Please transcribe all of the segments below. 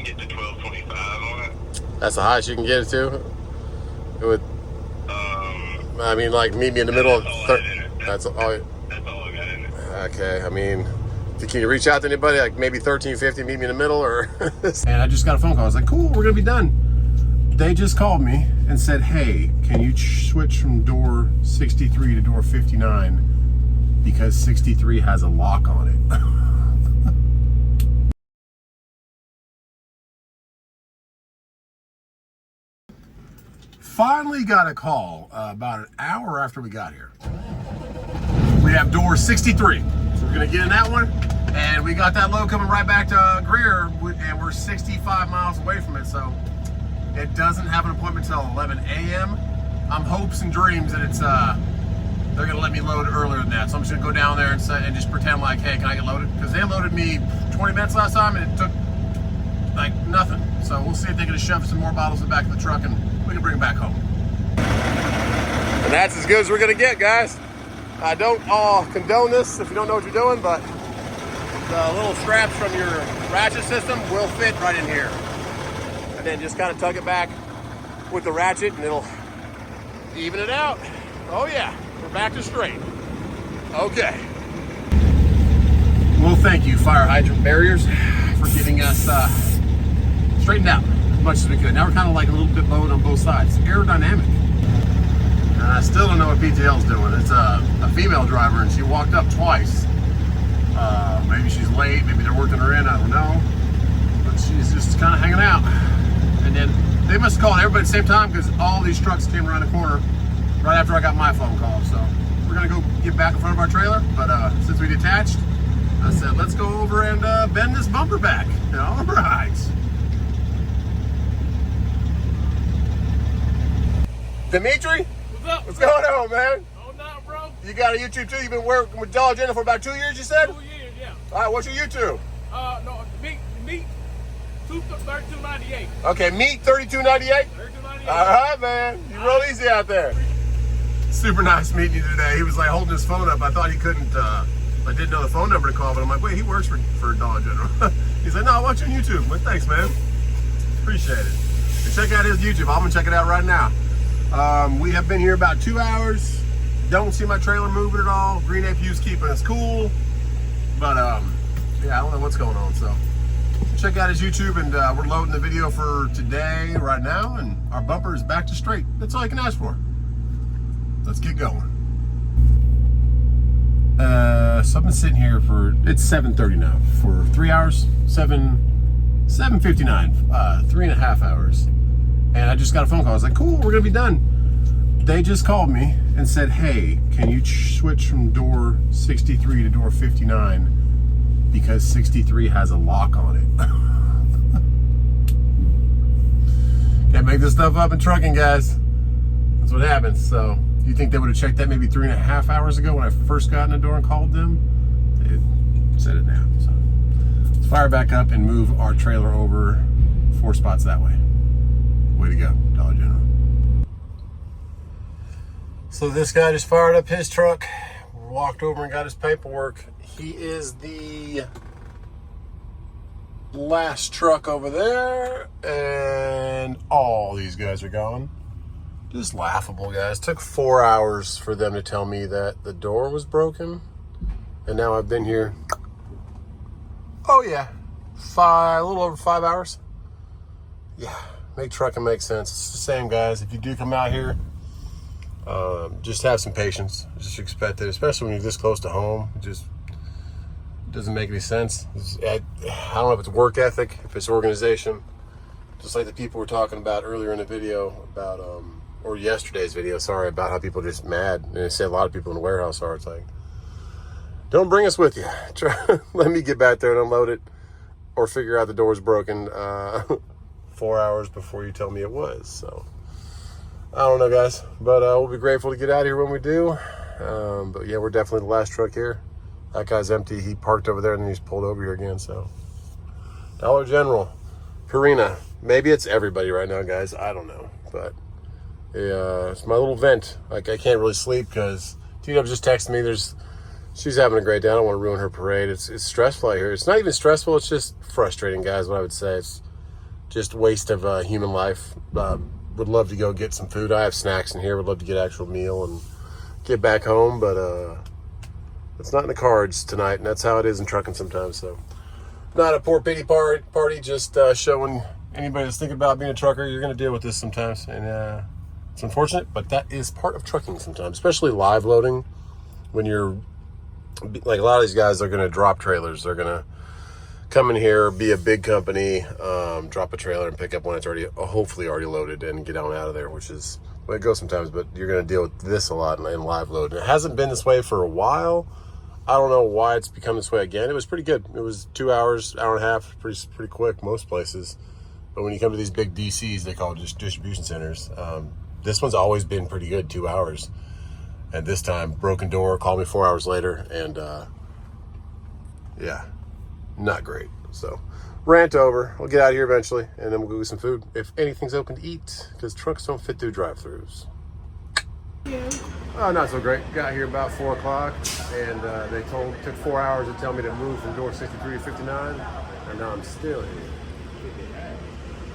get to 1225 on it. That's the highest you can get it to? It would, I mean, like, meet me in the middle of... That's all I got in it. Okay, I mean, can you reach out to anybody, like maybe 1350, meet me in the middle, or... And I just got a phone call. I was like, cool, we're gonna be done. They just called me and said, hey, can you switch from door 63 to door 59 because 63 has a lock on it. Finally got a call about an hour after we got here. We have door 63, so we're gonna get in that one, and we got that load coming right back to Greer, and we're 65 miles away from it, so it doesn't have an appointment till 11 a.m. I'm hopes and dreams that it's they're gonna let me load earlier than that, so I'm just gonna go down there and just pretend like, hey, can I get loaded? Because they loaded me 20 minutes last time, and it took like nothing. So we'll see if they're gonna shove some more bottles in the back of the truck, and we can bring them back home. And that's as good as we're gonna get, guys. I don't condone this if you don't know what you're doing, but the little straps from your ratchet system will fit right in here. And then just kind of tug it back with the ratchet and it'll even it out. Oh yeah, we're back to straight. Okay. Well, thank you, fire hydrant barriers, for getting us straightened out as much as we could. Now we're kind of like a little bit bowed on both sides. It's aerodynamic. And I still don't know what PTL's doing. It's a female driver, and she walked up twice. Maybe she's late, maybe they're working her in, I don't know. But she's just kind of hanging out. And then they must have called everybody at the same time because all these trucks came around the corner right after I got my phone call. So we're gonna go get back in front of our trailer. But since we detached, I said, let's go over and bend this bumper back. All right. Dimitri? What's up? What's going on, man? Oh, no, bro. You got a YouTube too? You've been working with Dollar General for about 2 years, you said? 2 years, yeah. All right, what's your YouTube? No, meat, 32.98. Okay, meat 32.98? 32.98. All right, man. You're real easy out there. Super nice meeting you today. He was like holding his phone up. I thought he couldn't, I didn't know the phone number to call, but I'm like, wait, he works for Dollar General. He's like, no, I watch you on YouTube. I'm like, thanks, man. Appreciate it. And check out his YouTube. I'm gonna check it out right now. We have been here about 2 hours. Don't see my trailer moving at all. Green APU's keeping us cool. But yeah, I don't know what's going on. So check out his YouTube, and we're loading the video for today right now, and our bumper is back to straight. That's all you can ask for. Let's get going. So I've been sitting here it's 7:30 now, for 3 hours, 7:59, 3.5 hours. And I just got a phone call. I was like, cool, we're gonna be done. They just called me and said, hey, can you switch from door 63 to door 59 because 63 has a lock on it. Can't make this stuff up in trucking, guys. That's what happens. So you think they would have checked that maybe 3.5 hours ago when I first got in the door and called them? They said it now. So let's fire back up and move our trailer over 4 spots that way. Way to go, Dollar General. So this guy just fired up his truck, walked over and got his paperwork. He is the last truck over there, and all these guys are gone. Just laughable, guys. Took 4 hours for them to tell me that the door was broken, and now I've been here, oh yeah, a little over 5 hours. Yeah, make trucking make sense. It's the same, guys. If you do come out here, just have some patience. Just expect it, especially when you're this close to home. It just doesn't make any sense. I don't know if it's work ethic, if it's organization. Just like the people were talking about earlier in the video about, or yesterday's video, sorry, about how people are just mad. And they say a lot of people in the warehouse are. It's like, don't bring us with you. Let me get back there and unload it, or figure out the door's broken 4 hours before you tell me it was. So I don't know, guys, but we'll be grateful to get out of here when we do. But yeah, we're definitely the last truck here. That guy's empty. He parked over there and then he's pulled over here again. So Dollar General, Purina, maybe it's everybody right now, guys. I don't know, but yeah, it's my little vent. Like, I can't really sleep because Tina just texted me. She's having a great day. I don't want to ruin her parade. It's stressful out here. It's not even stressful. It's just frustrating, guys. What I would say, just waste of human life. Would love to go get some food. I have snacks in here. Would love to get an actual meal and get back home, but it's not in the cards tonight, and that's how it is in trucking sometimes. So, not a poor pity party, just showing anybody that's thinking about being a trucker, you're going to deal with this sometimes, and it's unfortunate, but that is part of trucking sometimes, especially live loading. When you're like, a lot of these guys are going to drop trailers. They're going to come in here, be a big company, drop a trailer and pick up when it's already, hopefully already loaded, and get on out of there, which is the way it goes sometimes. But you're going to deal with this a lot in live load. And it hasn't been this way for a while. I don't know why it's become this way again. It was pretty good. It was 2 hours, hour and a half, pretty quick most places. But when you come to these big DCs, they call it just distribution centers. This one's always been pretty good, 2 hours. And this time, broken door, called me 4 hours later, and yeah, not great. So, rant over. We'll get out of here eventually, and then we'll go get some food, if anything's open to eat, because trucks don't fit through drive-thrus. Oh, not so great. Got here about 4 o'clock, and they took 4 hours to tell me to move from door 63 to 59, and now I'm still here.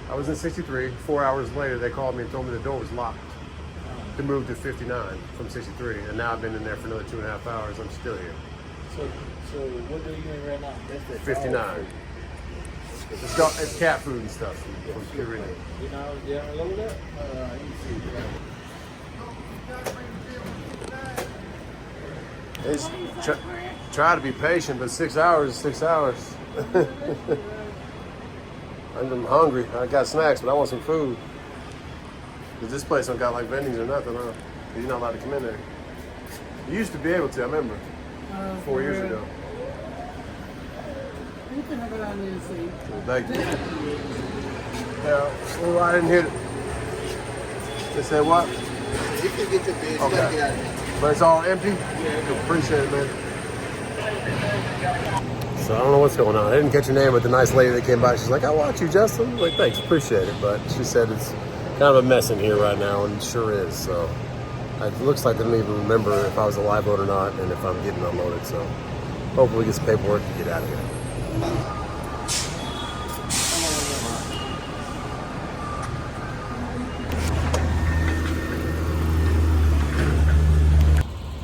I was in 63. 4 hours later, they called me and told me the door was locked to move to 59 from 63, and now I've been in there for another 2.5 hours. I'm still here. So what are you in right now? That's the 59. It's cat food and stuff from Griffin. You know, yeah, a little bit. You see, It's try to be patient, but 6 hours is 6 hours. I'm hungry. I got snacks, but I want some food. Because this place don't got like vendings or nothing, huh? You're not allowed to come in there. You used to be able to, I remember. 4 years ago. You can have it on your seat. Thank you. Yeah, well, I didn't hear it. They said what? you can get your bed. Okay. But it's all empty? Yeah. Appreciate it, man. So I don't know what's going on. I didn't catch your name, but the nice lady that came by, she's like, I watch you, Justin. I'm like, thanks, appreciate it. But she said it's kind of a mess in here right now, and it sure is. So it looks like they don't even remember if I was a live load or not, and if I'm getting unloaded. So hopefully we get some paperwork and get out of here.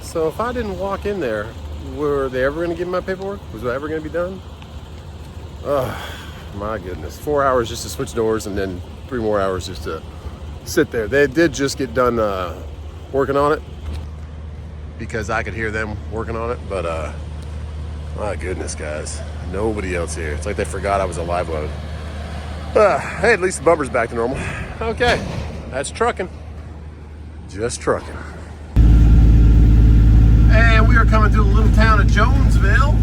So if I didn't walk in there, were they ever going to give me my paperwork? Was it ever going to be done? Oh, my goodness. 4 hours just to switch doors, and then 3 more hours just to sit there. They did just get done working on it, because I could hear them working on it. But my goodness, guys. Nobody else here. It's like they forgot I was a live load. Hey, at least the bumper's back to normal. Okay, that's trucking. Just trucking. And we are coming through the little town of Jonesville.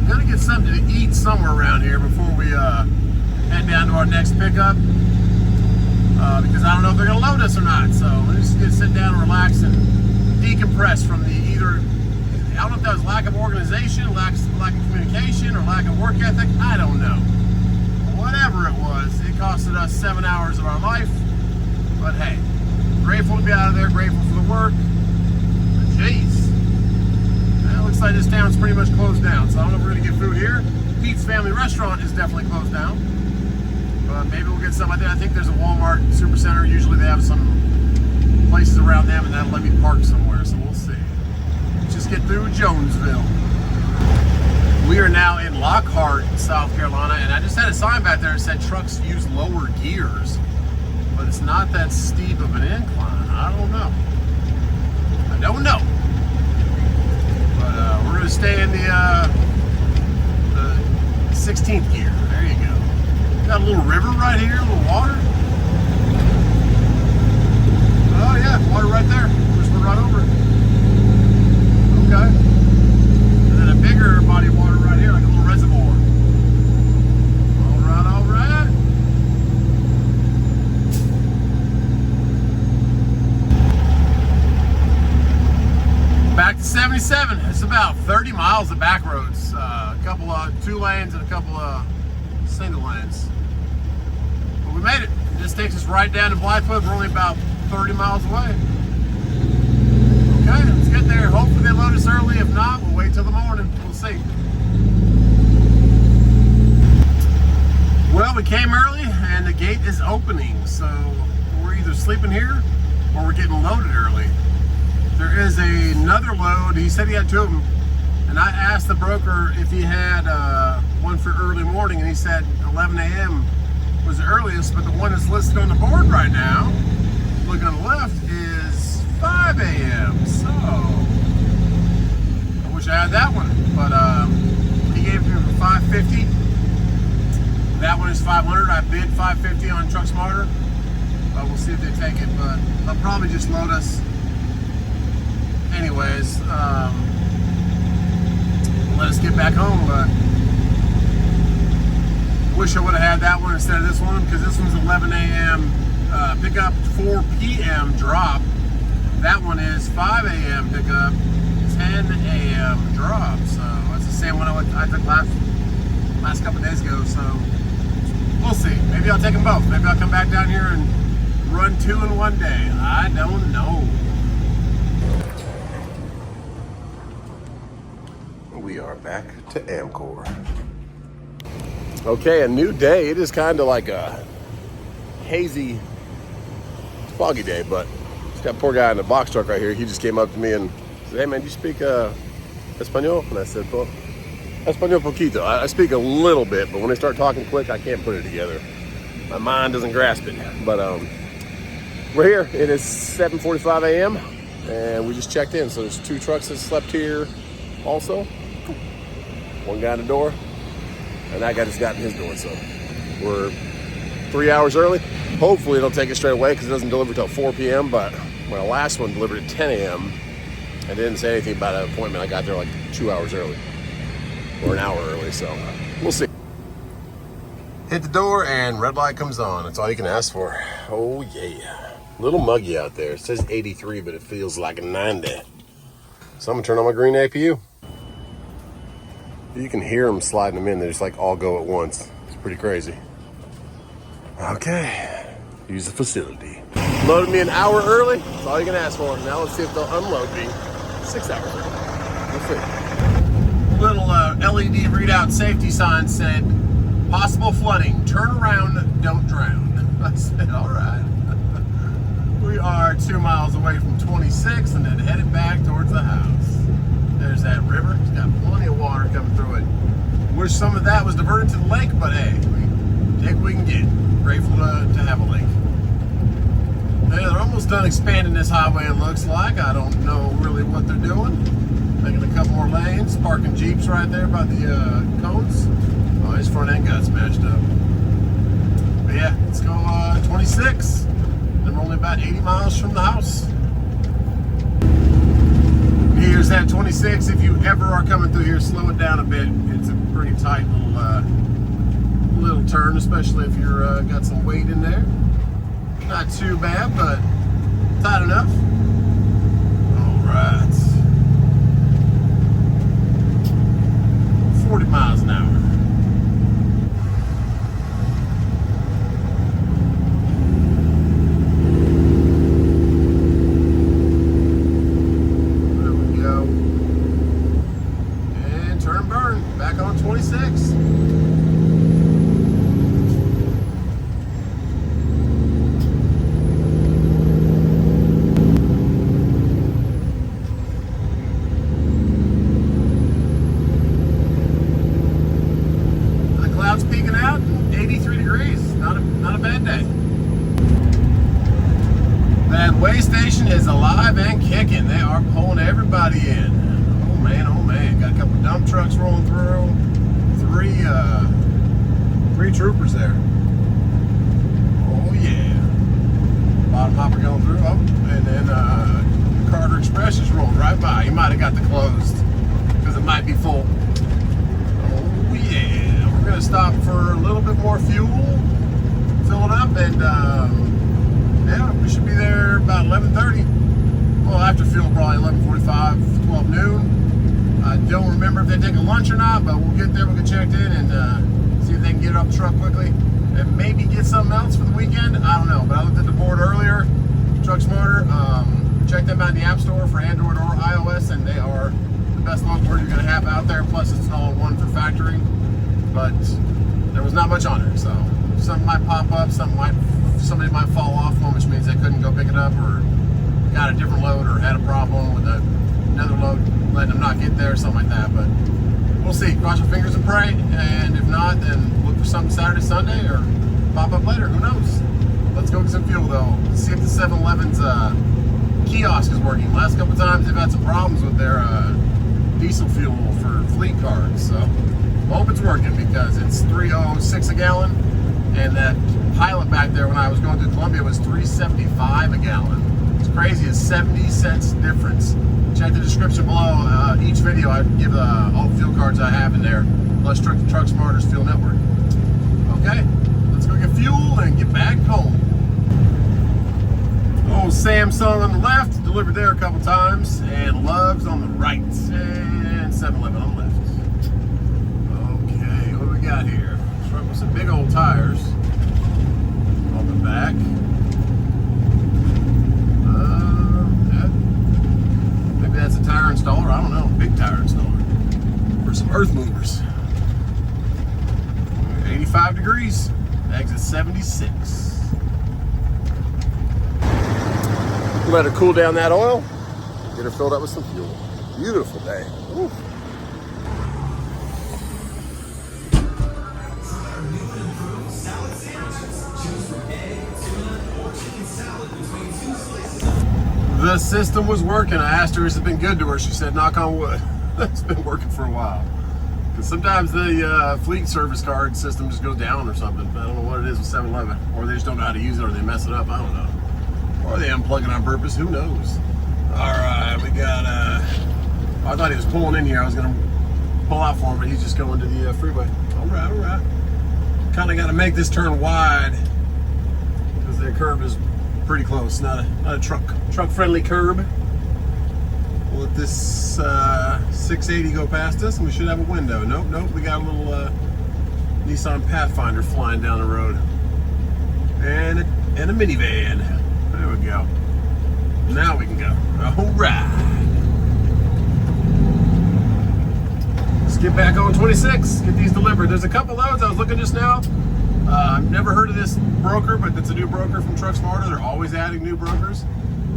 Gonna get something to eat somewhere around here before we head down to our next pickup. Because I don't know if they're gonna load us or not. So we're just gonna sit down and relax and decompress from the either, I don't know if that was lack of organization, lack of communication, or lack of work ethic. I don't know. Whatever it was, it costed us 7 hours of our life. But hey, grateful to be out of there, grateful for the work. Jeez. Well, it looks like this town's pretty much closed down, so I don't know if we're going to get food here. Pete's Family Restaurant is definitely closed down. But maybe we'll get something like that. I think there's a Walmart Supercenter. Usually they have some places around them, and that'll let me park somewhere, so we'll see. Let's just get through Jonesville. We are now in Lockhart, South Carolina, and I just had a sign back there that said trucks use lower gears. But it's not that steep of an incline. I don't know. I don't know. But we're going to stay in the 16th gear. There you go. Got a little river right here, a little water. Oh yeah, water right there. Just went right over it. Okay. And then a bigger body of water right here, like a little reservoir. All right, all right. Back to 77. It's about 30 miles of back roads. A couple of 2 lanes and a couple of single lanes. But we made it. This takes us right down to Blythefoot. We're only about 30 miles away. Okay, let's get there. Hopefully they load us early. If not, we'll wait till the morning. We'll see. Well, we came early. and the gate is opening. So we're either sleeping here or we're getting loaded early. There is another load. He said he had 2 of them. And I asked the broker if he had one for early morning, and he said 11 a.m. was the earliest, but the one that's listed on the board right now, looking on the left, is 5 a.m. So I wish I had that one, but he gave it to me for $550. That one is $500. I bid $550 on Truck Smarter, but we'll see if they take it. But they'll probably just load us anyways. Let us get back home, but wish I would have had that one instead of this one, because this one's 11 a.m. Pickup, 4 p.m. drop. That one is 5 a.m. pickup, 10 a.m. drop. So that's the same one I took last couple of days ago. So we'll see. Maybe I'll take them both. Maybe I'll come back down here and run 2 in one day. I don't know. We are back to Amcore. Okay, a new day. It is kind of like a hazy, foggy day, but it's got a poor guy in the box truck right here. He just came up to me and said, "Hey man, do you speak Espanol?" And I said, "Well, Espanol poquito." I speak a little bit, but when they start talking quick, I can't put it together. My mind doesn't grasp it. But we're here. It is 7:45 a.m. and we just checked in. So there's 2 trucks that slept here also. One guy in the door, and that guy just got in his door. So we're 3 hours early. Hopefully it'll take it straight away because it doesn't deliver till 4 p.m. But my last one delivered at 10 a.m. I didn't say anything about an appointment. I got there like 2 hours early, or an hour early. So we'll see. Hit the door and red light comes on. That's all you can ask for. Oh yeah. A little muggy out there. It says 83, but it feels like a 90. So I'm gonna turn on my green APU. You can hear them sliding them in. They just like all go at once. It's pretty crazy. Okay, use the facility. Loaded me an hour early. That's all you can ask for. Now let's see if they'll unload me 6 hours early. We'll see. Little LED readout safety sign said, "Possible flooding. Turn around, don't drown." I said, all right. We are 2 miles away from 26 and then headed back towards the house. There's that river. It's got plenty of water coming through it. Wish some of that was diverted to the lake, but hey, we take what we can get. Grateful to have a lake. Hey, they're almost done expanding this highway, it looks like. I don't know really what they're doing. Making a couple more lanes, parking Jeeps right there by the cones. Oh, his front end got smashed up. But yeah, let's go 26. And we're only about 80 miles from the house. Here's that 26. If you ever are coming through here, slow it down a bit. It's a pretty tight little turn, especially if you're got some weight in there. Not too bad, but tight enough. All right. 40 miles an hour. There we go. And turn and burn. Back on 26. Peeking out, 83 degrees. Not a bad day. That way station is alive and kicking. They are pulling everybody in. Oh man, oh man. Got a couple dump trucks rolling through. Three troopers there. Oh yeah. Bottom hopper going through. Oh, and then Carter Express just rolled right by. He might have got the closed because it might be full. Oh yeah. We're going to stop for a little bit more fuel, fill it up, and yeah, we should be there about 11:30. Well, after fuel, probably 11:45, 12 noon. I don't remember if they take a lunch or not, but we'll get there, we'll get checked in, and see if they can get it off the truck quickly, and maybe get something else for the weekend. I don't know, but I looked at the board earlier, Truck Smarter, check them out in the App Store for Android or iOS, and they are the best longboard you're going to have out there, plus it's all one for factory. But there was not much on it, so something might pop up, somebody might fall off one, which means they couldn't go pick it up, or got a different load, or had a problem with another load letting them not get there, something like that. But we'll see. Cross your fingers and pray, and if not, then look for something Saturday, Sunday, or pop up later. Who knows? Let's go get some fuel though. See if the 7-Eleven's kiosk is working. Last couple times they've had some problems with their diesel fuel for fleet cards, so I hope it's working, because it's $3.06 a gallon, and that pilot back there when I was going through Columbia was $3.75 a gallon. It's crazy. It's 70 cents difference. Check the description below. Each video I give all the fuel cards I have in there, plus Truck Smarter's Fuel Network. Okay, let's go get fuel and get back home. Old Samsung on the left, delivered there a couple times, and Love's on the right, and 7-Eleven on the left. Okay, what do we got here? Truck with some big old tires on the back. Maybe that's a tire installer, I don't know, big tire installer. For some earth movers. 85 degrees, exit 76. Let her cool down that oil, get her filled up with some fuel. Beautiful day. Ooh. The system was working. I asked her, has it been good to her? She said, knock on wood. It's been working for a while. Because sometimes the fleet service card system just goes down or something. I don't know what it is with 7-Eleven. Or they just don't know how to use it, or they mess it up. I don't know. Or they unplug it on purpose, who knows? All right, we got, I thought he was pulling in here. I was gonna pull out for him, but he's just going to the freeway. All right. Kind of got to make this turn wide, because their curb is pretty close. Not a truck-friendly curb. We'll let this 680 go past us, and we should have a window. Nope, we got a little Nissan Pathfinder flying down the road. And a minivan. There we go. Now we can go. All right. Let's get back on 26. Get these delivered. There's a couple loads. I was looking just now. I've never heard of this broker, but it's a new broker from Truck Smarter. They're always adding new brokers.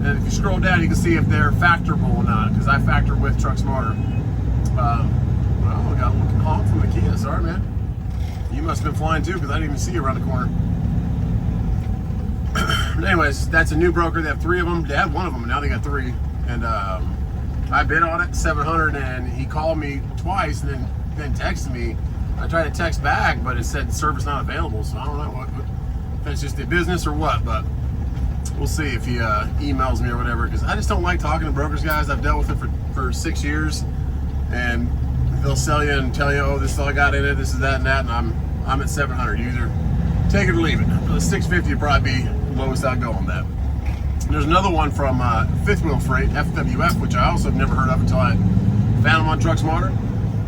And if you scroll down, you can see if they're factorable or not, because I factor with Truck Smarter. Well, I got a looking honk from the Kia. Sorry, man. You must have been flying too, because I didn't even see you around the corner. But anyways, that's a new broker. They have 3 of them. They had 1 of them, and now they got 3. And I bid on it, $700, and he called me twice, and then texted me. I tried to text back, but it said service not available. So I don't know if that's just a business or what, but we'll see if he emails me or whatever. Because I just don't like talking to brokers, guys. I've dealt with it for 6 years, and they'll sell you and tell you, oh, this is all I got in it, this is that and that, and I'm at 700. You either take it or leave it. The 650 would probably be the lowest I'd go on that. And there's another one from Fifth Wheel Freight, FWF, which I also have never heard of until I found them on Truck Smarter.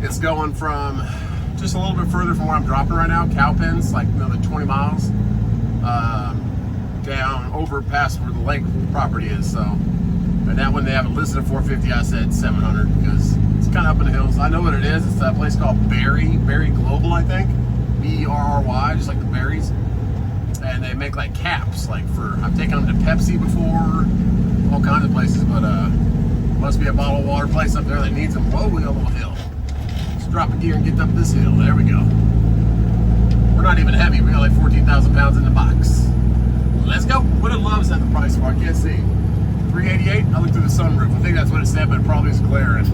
It's going from just a little bit further from where I'm dropping right now, Cowpens, like another 20 miles down over past where the lake property is. So, and that one they have it listed at 450. I said 700 because it's kind of up in the hills. I know what it is. It's a place called Berry Global, I think. BERRY, just like the berries. And they make like caps, like for, I've taken them to Pepsi before, all kinds of places, but must be a bottled water place up there that needs them. Whoa, we got a little hill. Let's drop a gear and get up this hill. There we go. We're not even heavy. We got like 14,000 pounds in the box. Let's go. What it loves at the price for, I can't see. 388, I looked through the sunroof. I think that's what it said, but it probably is glaring.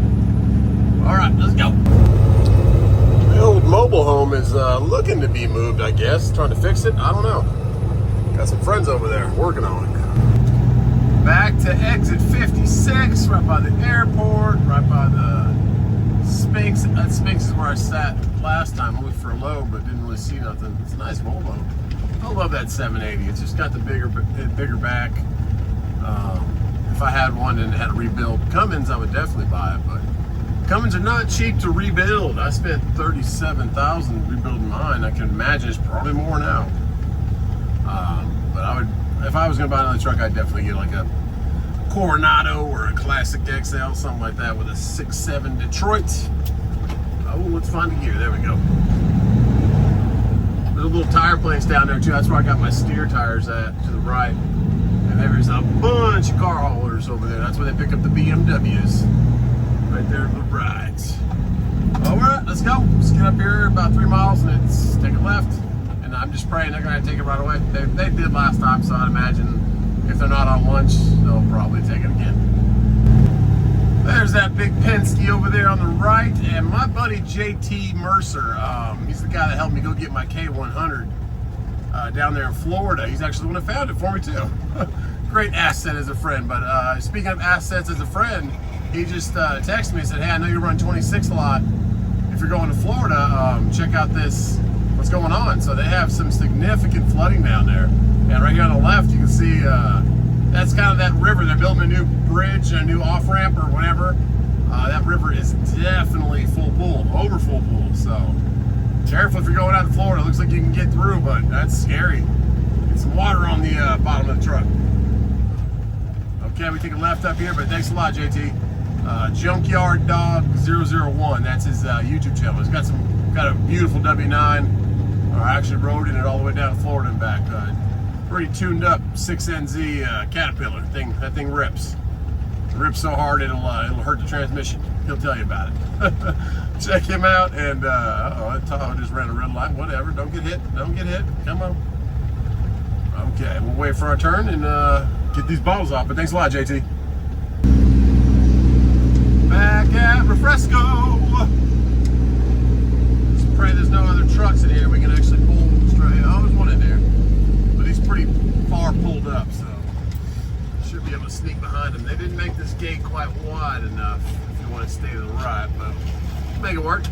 All right, let's go. The old mobile home is looking to be moved, I guess. Trying to fix it, I don't know. Got some friends over there working on it. Back to exit 56, right by the airport, right by the Sphinx. That Sphinx is where I sat last time. I looked for a load, but didn't really see nothing. It's a nice Volvo. I love that 780. It's just got the bigger back. If I had one and had a rebuild Cummins, I would definitely buy it, but Cummins are not cheap to rebuild. I spent $37,000 rebuilding mine. I can imagine it's probably more now. But I would, if I was gonna buy another truck, I'd definitely get like a Coronado or a Classic XL, something like that, with a 6.7 Detroit. Oh, let's find the gear. There we go. There's a little tire play Refuling's down there too. That's where I got my steer tires at, to the right. And there's a bunch of car haulers over there. That's where they pick up the BMWs. Right there to the right. All right, let's go. Let's get up here about 3 miles and it's take a left. And I'm just praying they're gonna take it right away. They did last time, so I'd imagine if they're not on lunch, they'll probably take it again. There's that big Penske over there on the right, and my buddy JT Mercer, he's the guy that helped me go get my K100 down there in Florida. He's actually the one that found it for me too. Great asset as a friend, but speaking of assets as a friend, he just texted me and said, hey, I know you run 26 a lot. If you're going to Florida, check out this, what's going on. So they have some significant flooding down there. And right here on the left, you can see that's kind of that river. They're building a new bridge, a new off-ramp or whatever. That river is definitely full pool, over full pool. So careful if you're going out to Florida. It looks like you can get through, but that's scary. Get some water on the bottom of the truck. Okay, we take a left up here, but thanks a lot, JT. Junkyard Dog 001. That's his YouTube channel. He's got a beautiful W9. I actually rode in it all the way down to Florida and back. Pretty tuned up 6NZ Caterpillar. That thing rips. It rips so hard it'll hurt the transmission. He'll tell you about it. Check him out. And that Tahoe just ran a red light. Whatever. Don't get hit. Don't get hit. Come on. Okay, we'll wait for our turn and get these bottles off. But thanks a lot, JT. Back at Refresco. Just pray there's no other trucks in here. We can actually pull straight. Oh, there's one in there. But he's pretty far pulled up, so should be able to sneak behind him. They didn't make this gate quite wide enough if you want to stay to the right, but make it work.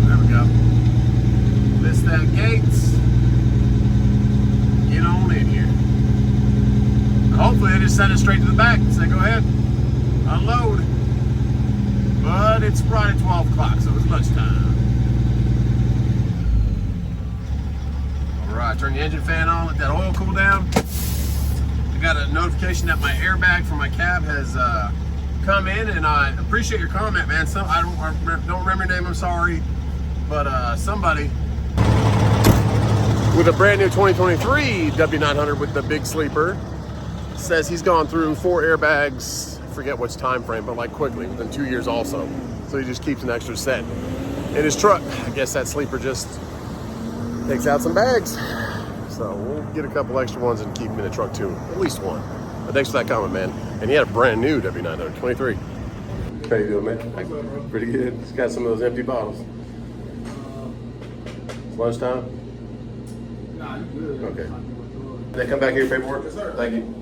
There we go. Missed that gate. Get on in here. Hopefully they just send it straight to the back and say, go ahead, unload. But it's right at 12 o'clock, so it's lunchtime. All right, turn the engine fan on, let that oil cool down. I got a notification that my airbag for my cab has come in, and I appreciate your comment, man. I don't remember your name, I'm sorry. But somebody with a brand new 2023 W900 with the big sleeper says he's gone through 4 airbags, forget which time frame, but like quickly, within 2 years also. So he just keeps an extra set in his truck. I guess that sleeper just takes out some bags. So we'll get a couple extra ones and keep them in the truck too, at least one. But thanks for that comment, man. And he had a brand new W900, 23. How you doing, man? Pretty good. Just got some of those empty bottles. It's lunchtime? Nah, you good. Okay. They come back here, paperwork? Yes, sir. Thank you.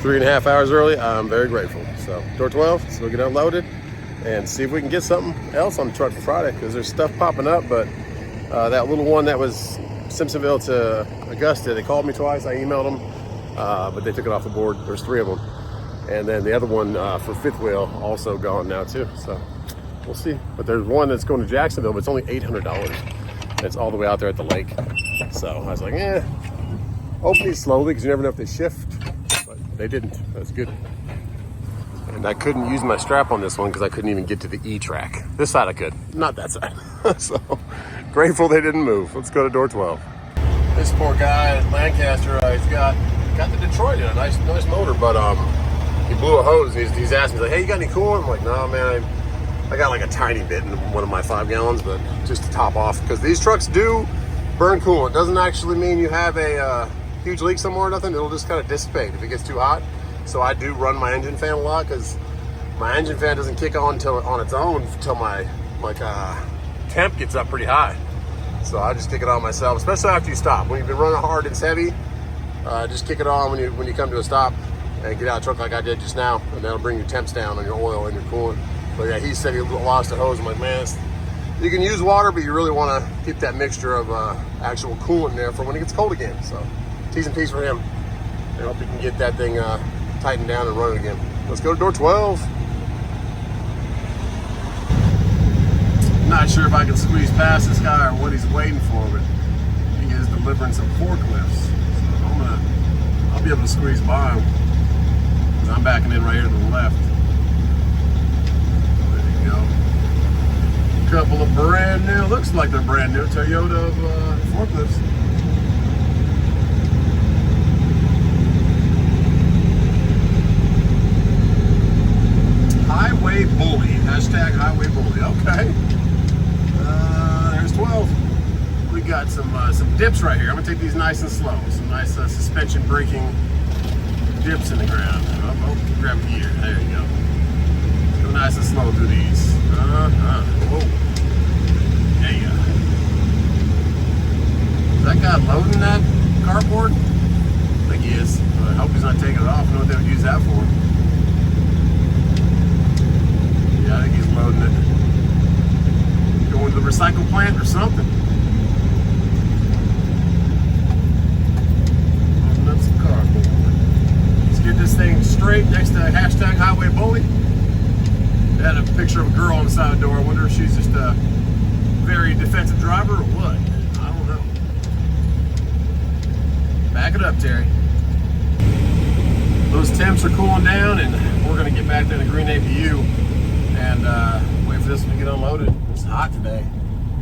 3.5 hours early. I'm very grateful. So door 12, so we'll get unloaded and see if we can get something else on the truck for Friday, because there's stuff popping up. But that little one that was Simpsonville to Augusta, they called me twice. I emailed them, but they took it off the board. There's 3 of them, and then the other one for fifth wheel also gone now too. So we'll see. But there's one that's going to Jacksonville, but it's only $800. It's all the way out there at the lake. So I was like, open these slowly, because you never know if they shift. But they didn't. That's good. And I couldn't use my strap on this one because I couldn't even get to the E-track. This side I could, not that side. So grateful they didn't move. Let's go to door 12. This poor guy at Lancaster, he's got the Detroit in a nice motor, but he blew a hose. He's asked me, like, hey, you got any coolant? I'm like, no, man, I got like a tiny bit in one of my 5 gallons, but just to top off, because these trucks do burn coolant. Doesn't actually mean you have a huge leak somewhere or nothing. It'll just kind of dissipate if it gets too hot. So I do run my engine fan a lot, because my engine fan doesn't kick on on its own until my temp gets up pretty high. So I just kick it on myself, especially after you stop. When you've been running hard and it's heavy, just kick it on when you come to a stop and get out of the truck like I did just now, and that'll bring your temps down on your oil and your coolant. But yeah, he said he lost a hose. I'm like, man, you can use water, but you really want to keep that mixture of actual coolant in there for when it gets cold again. So T's and P's for him. I hope he can get that thing tightened down and running again. Let's go to door 12. Not sure if I can squeeze past this guy or what he's waiting for, but he is delivering some forklifts. So I'll be able to squeeze by him, because I'm backing in right here to the left. couple of brand new, looks like they're brand new Toyota forklifts. Highway bully, hashtag highway bully. Okay, there's 12. We got some dips right here. I'm gonna take these nice and slow. Some nice suspension braking dips in the ground. Oh, grab gear. There you go. Let's go nice and slow through these. Whoa. There you go. Is that guy loading that cardboard? I think he is. I hope he's not taking it off. I don't know what they would use that for. Yeah, I think he's loading it. Going to the recycle plant or something. Loading up some cardboard. Let's get this thing straight next to hashtag highway bully. They had a picture of a girl on the side of the door. I wonder if she's just a very defensive driver or what. I don't know. Back it up, Terry. Those temps are cooling down, and we're going to get back to the green APU and wait for this one to get unloaded. It's hot today.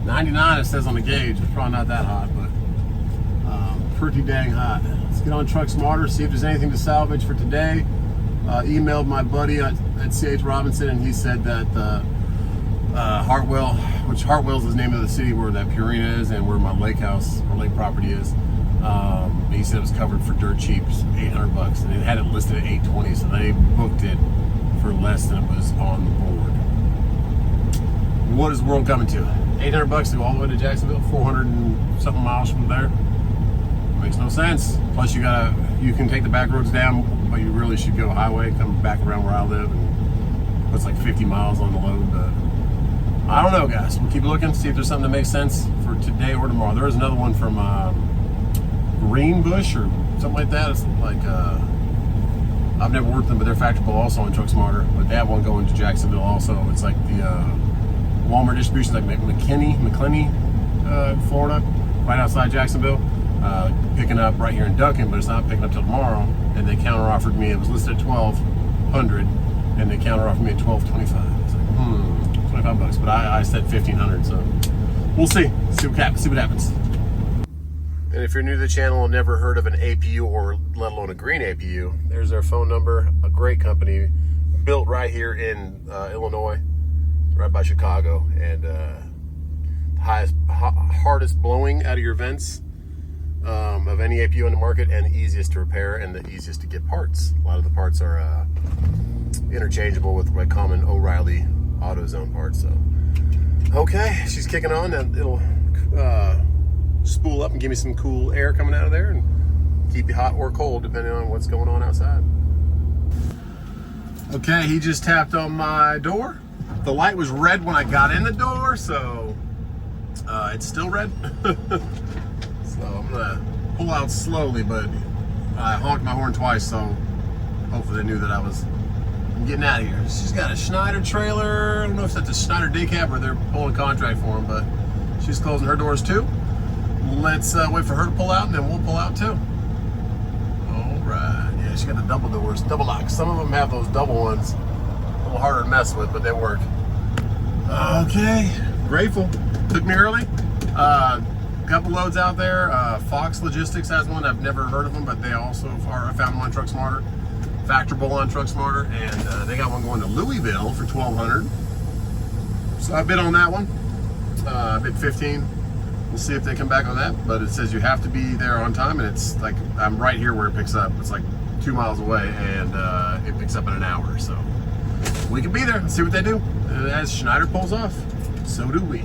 99 it says on the gauge. It's probably not that hot, but pretty dang hot. Let's get on Truck Smarter, see if there's anything to salvage for today. Emailed my buddy at CH Robinson, and he said that Hartwell, which Hartwell's the name of the city where that Purina is and where my lake house or lake property is, he said it was covered for dirt cheap, $800, and it had it listed at $820, so they booked it for less than it was on the board. What is the world coming to? $800 to go all the way to Jacksonville, 400 and something miles from there. Makes no sense. Plus you can take the back roads down, but you really should go highway, come back around where I live, and it's like 50 miles on the load. But I don't know, guys. We'll keep looking, see if there's something that makes sense for today or tomorrow. There is another one from Greenbush or something like that. It's like I've never worked them, but they're factorable also on Truck Smarter. But they have one going to Jacksonville also. It's like the Walmart distribution, like McKinney, Florida, right outside Jacksonville. Picking up right here in Duncan, but it's not picking up till tomorrow. And they counter offered me, it was listed at $1,200, and they counter offered me at $1,225. It's like, $25, but I said $1,500, so we'll see. See what happens. And if you're new to the channel and never heard of an APU or let alone a green APU, there's their phone number. A great company, built right here in Illinois, right by Chicago, and hardest blowing out of your vents of any APU in the market, and the easiest to repair and the easiest to get parts. A lot of the parts are interchangeable with my common O'Reilly AutoZone parts. So, okay, she's kicking on, and it'll spool up and give me some cool air coming out of there and keep you hot or cold depending on what's going on outside. Okay, he just tapped on my door. The light was red when I got in the door, so it's still red. So I'm gonna pull out slowly, but I honked my horn twice, so hopefully they knew that I'm getting out of here. She's got a Schneider trailer. I don't know if that's a Schneider day cab or they're pulling contract for him, but she's closing her doors too. Let's wait for her to pull out, and then we'll pull out too. All right. Yeah, she got the double doors, double locks. Some of them have those double ones. A little harder to mess with, but they work. Okay. Grateful. Took me early. Couple loads out there. Fox Logistics has one. I've never heard of them, but they also are. I found them on Truck Smarter. Factorable on Truck Smarter, and they got one going to Louisville for $1,200. So I bid on that one. I bid $15. We'll see if they come back on that, but it says you have to be there on time, and it's like I'm right here where it picks up. It's like 2 miles away, and it picks up in an hour. So we can be there and see what they do. As Schneider pulls off, so do we.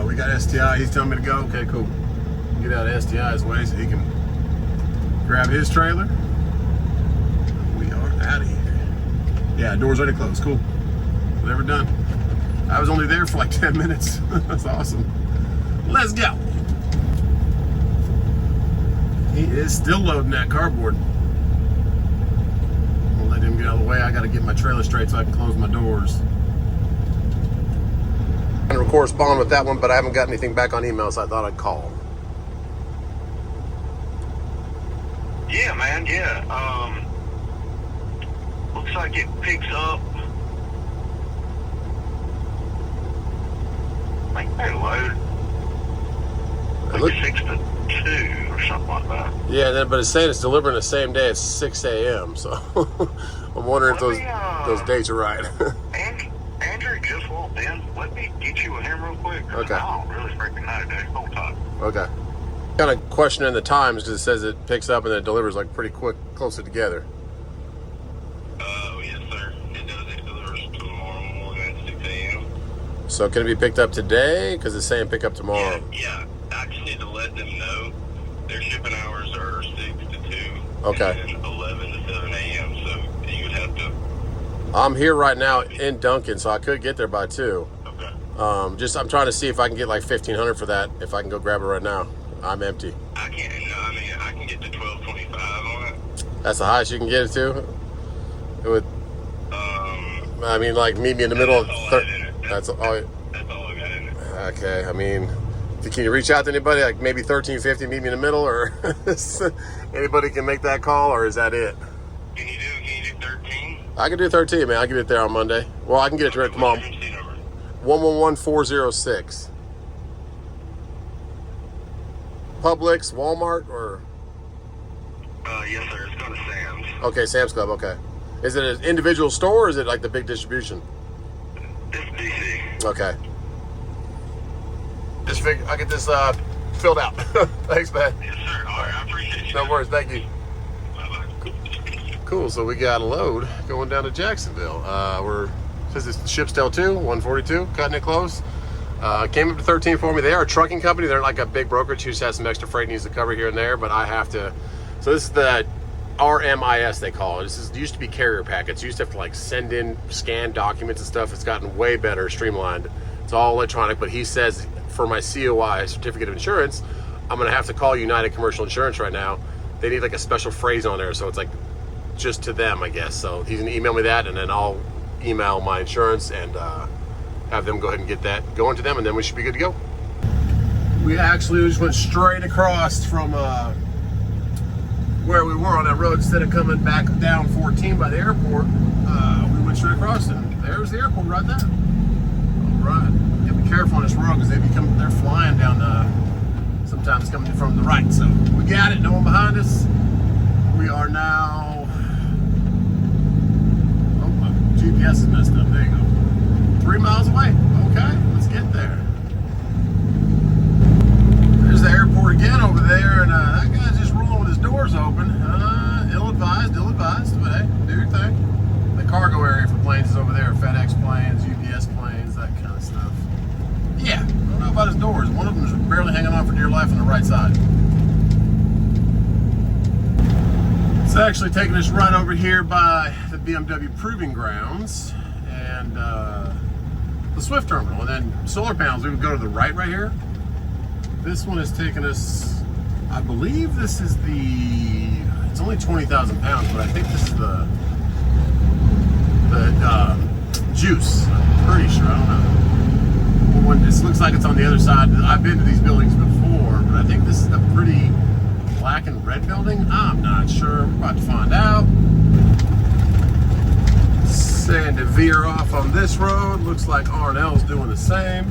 We got STI. He's telling me to go. Okay, cool. Get out of STI's way so he can grab his trailer. We are out of here. Yeah, door's already closed. Cool. Whatever, done. I was only there for like 10 minutes. That's awesome. Let's go. He is still loading that cardboard. We'll let him get out of the way. I got to get my trailer straight so I can close my doors. I'm going to correspond with that one, but I haven't got anything back on email, so I thought I'd call. Yeah, man, yeah. Looks like it picks up I think they load Look, like 6 to 2 or something like that. yeah, but it's saying it's delivering the same day at 6 a.m. So I'm wondering if those dates are right. Andrew just walked in. Let me get you with him real quick. Okay. I don't really freaking know, dude. Hold tight. Okay. Kind of questioning the times because it says it picks up and then it delivers like pretty quick, closely together. Yes, sir. It does. It delivers tomorrow morning at 6 a.m. So can it be picked up today? Because it's saying pick up tomorrow. Yeah. I just need to let them know their shipping hours are 6 to 2. Okay. And 11 to 7 a.m. So you would have to. I'm here right now in Duncan, so I could get there by 2. Okay. I'm trying to see if I can get like 1,500 for that. If I can go grab it right now. I'm empty. I can't. No, I mean I can get to 12.25 on it. That's the highest you can get it to. It would. I mean, like meet me in the middle. That's all I got in it. That's all I got in it. Okay. I mean, can you reach out to anybody? Like maybe 1350, meet me in the middle, or anybody can make that call, or is that it? Can you do 13? I can do 13, man. I can get it there on Monday. Well, I can get it to tomorrow. 111406. Publix, Walmart, or? Yes, sir. It's going to Sam's. Okay, Sam's Club. Okay. Is it an individual store, or is it like the big distribution? It's DC. Okay. I'll get this filled out. Thanks, man. Yes, sir. All right. I appreciate you. No worries. Thank you. Bye-bye. Cool. So we got a load going down to Jacksonville. Says it's ship still 142, cutting it close. Came up to 13 for me. They are a trucking company. They're like a big brokerage who just has some extra freight needs to cover here and there, but I have to. So this is the RMIS they call it. It used to be carrier packets. You used to have to like send in scanned documents and stuff. It's gotten way better, streamlined. It's all electronic, but he says for my COI, certificate of insurance, I'm gonna have to call United Commercial Insurance right now. They need like a special phrase on there, so it's like just to them, I guess. So he's gonna email me that, and then I'll email my insurance and have them go ahead and get that going to them, and then we should be good to go. We actually just went straight across from where we were on that road. Instead of coming back down 14 by the airport, we went straight across, and there's the airport right there. All right, yeah, be careful on this road because they're flying down. Sometimes coming from the right. So we got it. No one behind us. We are now. Oh, my GPS is messed up. There you go. 3 miles away. Okay, let's get there. There's the airport again over there, and that guy's just rolling with his doors open. Ill-advised, but hey, do your thing. The cargo area for planes is over there. FedEx planes, UPS planes, that kind of stuff. Yeah, I don't know about his doors. One of them is barely hanging on for dear life on the right side. It's actually taking us right over here by the BMW Proving Grounds and the Swift Terminal. And then solar panels, we would go to the right here. This one is taking us, I believe this is it's only 20,000 pounds, but I think this is the juice. I'm pretty sure, I don't know. This looks like it's on the other side. I've been to these buildings before, but I think this is the pretty black and red building. I'm not sure. We're about to find out. Saying to veer off on this road. Looks like R&L's doing the same.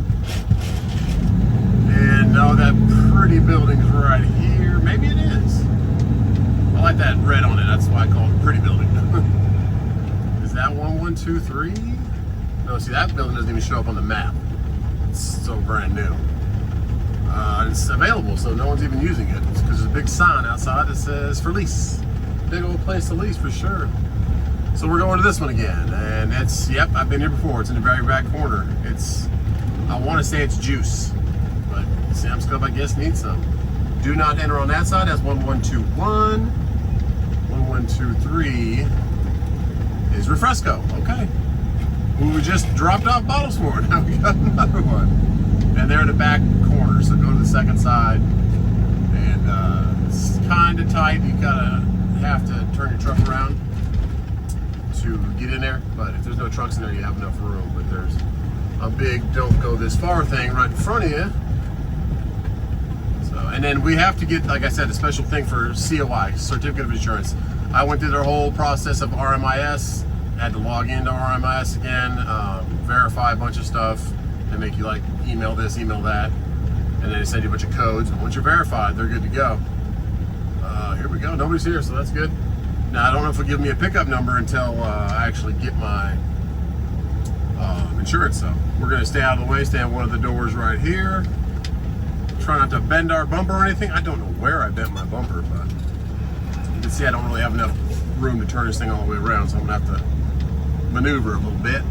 And no, that pretty building is right here. Maybe it is. I like that red on it. That's why I call it a pretty building. Is that 1123? No, see, that building doesn't even show up on the map. It's so brand new. It's available, so no one's even using it. It's because there's a big sign outside that says for lease. Big old place to lease for sure. So we're going to this one again, and yep, I've been here before. It's in the very back corner. I want to say it's juice, but Sam's Club, I guess, needs some. Do not enter on that side. That's 1121. 1123 is Refresco. Okay. We just dropped off bottles for it. Now we got another one. And they're in the back corner, so go to the second side. And it's kind of tight. You gotta have to turn your truck around to get in there. But if there's no trucks in there, you have enough room. But there's a big don't go this far thing right in front of you. So, and then we have to get, like I said, a special thing for COI, Certificate of Insurance. I went through their whole process of RMIS. Had to log into RMIS again, verify a bunch of stuff, They make you like email this, email that, and then they send you a bunch of codes. And once you're verified, they're good to go. Here we go. Nobody's here, so that's good. Now I don't know if they'll give me a pickup number until I actually get my insurance. So we're gonna stay out of the way, stay on one of the doors right here. Try not to bend our bumper or anything. I don't know where I bent my bumper, but you can see I don't really have enough room to turn this thing all the way around, so I'm gonna have to maneuver a little bit,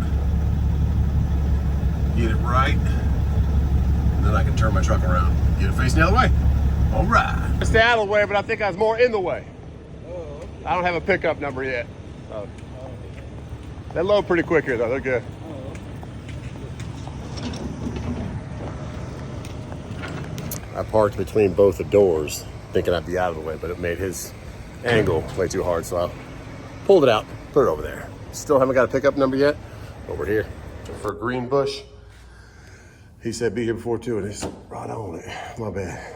get it right, and then I can turn my truck around, get it facing the other way. All right. I stay out of the way, but I think I was more in the way. I don't have a pickup number yet. So. They load pretty quick here though, they're good. I parked between both the doors, thinking I'd be out of the way, but it made his angle way too hard, so I pulled it out, put it over there. Still haven't got a pickup number yet, but we're here. For Greenbush, he said be here before 2, and it's right on it. My bad.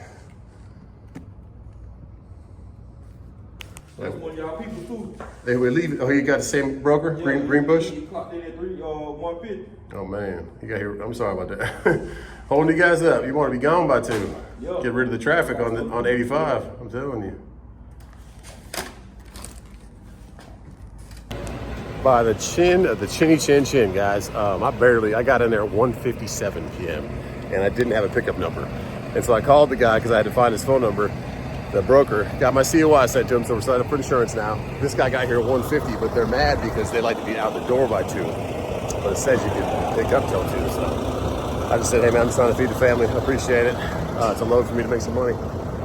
That's one of y'all people too. They would leave. Oh, you got the same broker, Yeah, Greenbush? He clocked in at 150. Oh man, you got here. I'm sorry about that. Holding you guys up. You want to be gone by 2. Yeah. Get rid of the traffic on 85. I'm telling you. By the chin of the chinny chin, guys. I got in there at 1:57 p.m. and I didn't have a pickup number, and so I called the guy because I had to find his phone number. The broker got my COI sent to him, so we're signed up for insurance now. This guy got here at 1:50, but they're mad because they like to be out the door by 2. But it says you can pick up till 2, so I just said, hey man, I'm just trying to feed the family. I appreciate it. It's a load for me to make some money.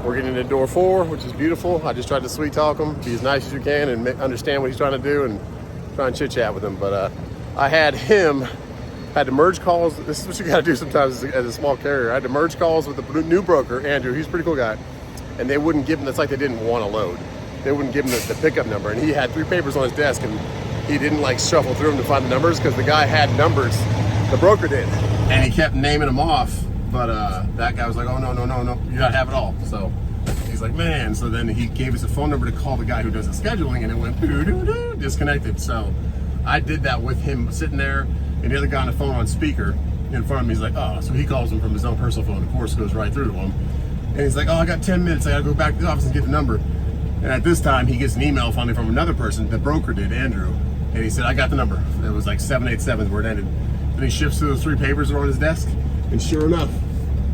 We're getting into door 4, which is beautiful. I just tried to sweet talk him, be as nice as you can, and understand what he's trying to do, and try and chit chat with him. But I had to merge calls. This is what you got to do sometimes as a small carrier. I had to merge calls with the new broker, Andrew. He's a pretty cool guy. And they wouldn't give him, it's like they didn't want to load. They wouldn't give him the pickup number. And he had 3 papers on his desk, and he didn't like shuffle through them to find the numbers because the guy had numbers, the broker did. And he kept naming them off, but that guy was like, oh no, you gotta have it all. So he's like, man, so then he gave us a phone number to call the guy who does the scheduling, and it went doo-doo-doo, disconnected. So I did that with him sitting there, and the other guy on the phone on speaker in front of me. He's like, oh, so he calls him from his own personal phone. Of course, goes right through to him. And he's like, oh, I got 10 minutes. I gotta go back to the office and get the number. And at this time, he gets an email finally from another person, the broker did, Andrew. And he said, I got the number. It was like 787 where it ended. Then he shifts to those 3 papers that are on his desk. And sure enough,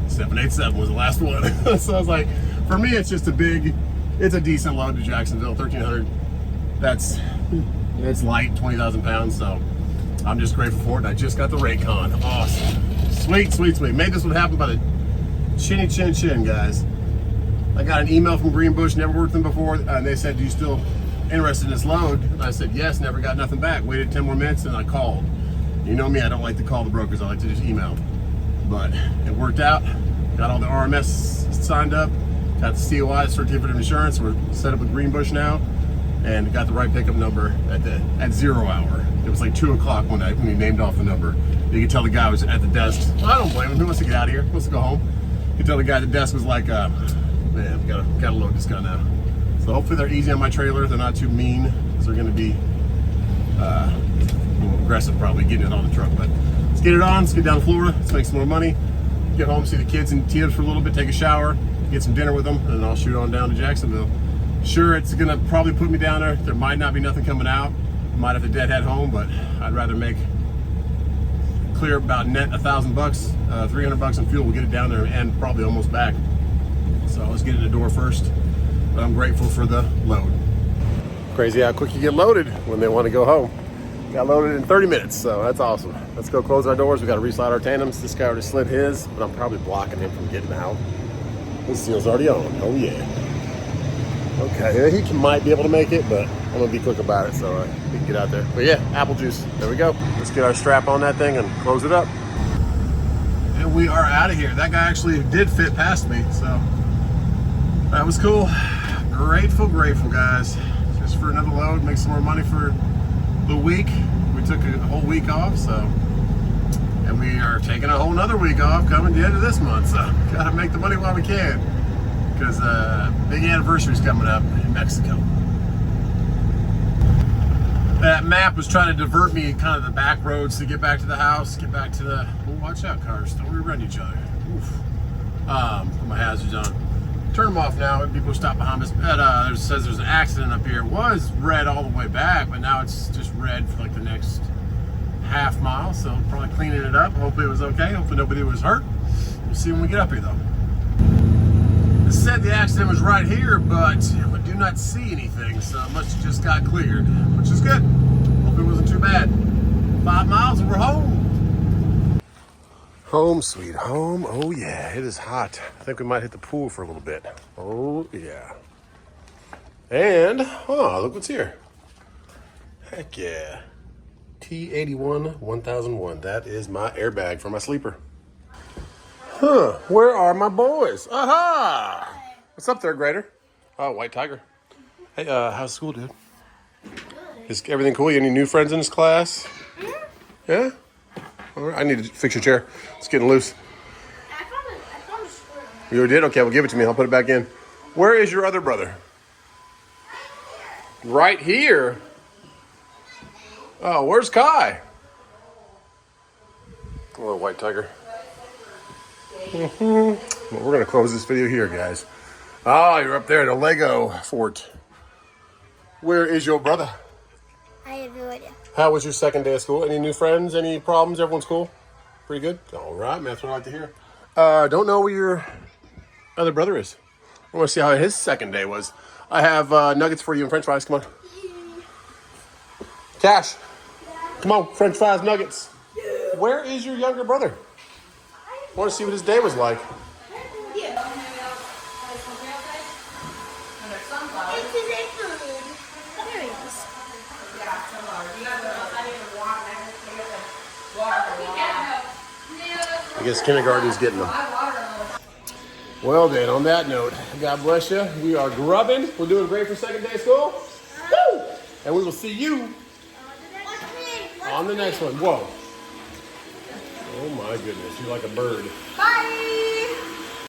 787 was the last one. So I was like, for me, it's just it's a decent load to Jacksonville, 1,300. It's light, 20,000 pounds. So I'm just grateful for it. I just got the Raycon. Awesome. Sweet, sweet, sweet. Made this one happen by the chinny chin, guys. I got an email from Greenbush, never worked with them before, and they said, "Do you still interested in this load?" And I said, yes, never got nothing back. Waited 10 more minutes, and I called. You know me, I don't like to call the brokers, I like to just email. But it worked out. Got all the RMS signed up, got the COI, certificate of insurance. We're set up with Greenbush now, and got the right pickup number at 0 hour. It was like 2 o'clock when we named off the number. You could tell the guy was at the desk. I don't blame him. He wants to get out of here. He wants to go home. You could tell the guy at the desk was like, man, we gotta load this guy now. So hopefully they're easy on my trailer. They're not too mean, because they're gonna be a little aggressive probably getting it on the truck. But let's get it on. Let's get down to Florida. Let's make some more money. Get home, see the kids and Tia's for a little bit, take a shower, get some dinner with them, and then I'll shoot on down to Jacksonville. Sure, it's gonna probably put me down there. There might not be nothing coming out. Might have to deadhead home, but I'd rather make clear about net $1,000, $300 in fuel. We'll get it down there and probably almost back. So let's get it in the door first. But I'm grateful for the load. Crazy how quick you get loaded when they want to go home. Got loaded in 30 minutes, so that's awesome. Let's go close our doors. We got to reslide our tandems. This guy already slid his, but I'm probably blocking him from getting out. This seal's already on. Oh yeah. Okay, he might be able to make it, but I'm gonna be quick about it so we can get out there. But yeah, apple juice. There we go. Let's get our strap on that thing and close it up. And we are out of here. That guy actually did fit past me, so that was cool. Grateful, guys. Just for another load, make some more money for the week. We took a whole week off, so, and we are taking a whole nother week off coming the end of this month, so gotta make the money while we can, because big anniversary's coming up in Mexico. That map was trying to divert me kind of the back roads to get back to the house, get back to the... Oh, watch out, cars. Don't rerun each other. Oof. Put my hazards on. Turn them off now. People stop behind us. It says there's an accident up here. It was red all the way back, but now it's just red for like the next half mile. So probably cleaning it up. Hopefully it was okay. Hopefully nobody was hurt. We'll see when we get up here though. It said the accident was right here, but we do not see anything. So it must have just got cleared, which is good. Hope it wasn't too bad. 5 miles and we're home. Home sweet home. Oh yeah, it is hot. I think we might hit the pool for a little bit. Oh yeah. And, look what's here. Heck yeah. T81 1001. That is my airbag for my sleeper. Huh, where are my boys? Aha! What's up there, Grader? Oh, White Tiger. Hey, how's school, dude? Is everything cool? You any new friends in this class? Yeah? All right, I need to fix your chair. It's getting loose. I found a screw. You already did? Okay, well, give it to me. I'll put it back in. Where is your other brother? Right here? Oh, where's Kai? Oh, White Tiger. Well, we're going to close this video here, guys. Oh, you're up there at a Lego fort. Where is your brother? I have no idea. How was your second day of school? Any new friends? Any problems? Everyone's cool? Pretty good? All right, man. That's what I like to hear. Don't know where your other brother is. I want to see how his second day was. I have nuggets for you and french fries. Come on. Cash. Come on, french fries, nuggets. Where is your younger brother? I want to see what his day was like. I guess kindergarten's getting them. Well then, on that note, God bless you. We are grubbing. We're doing great for second day of school. Woo! And we will see you on the next one. Whoa. Oh my goodness, you're like a bird. Bye!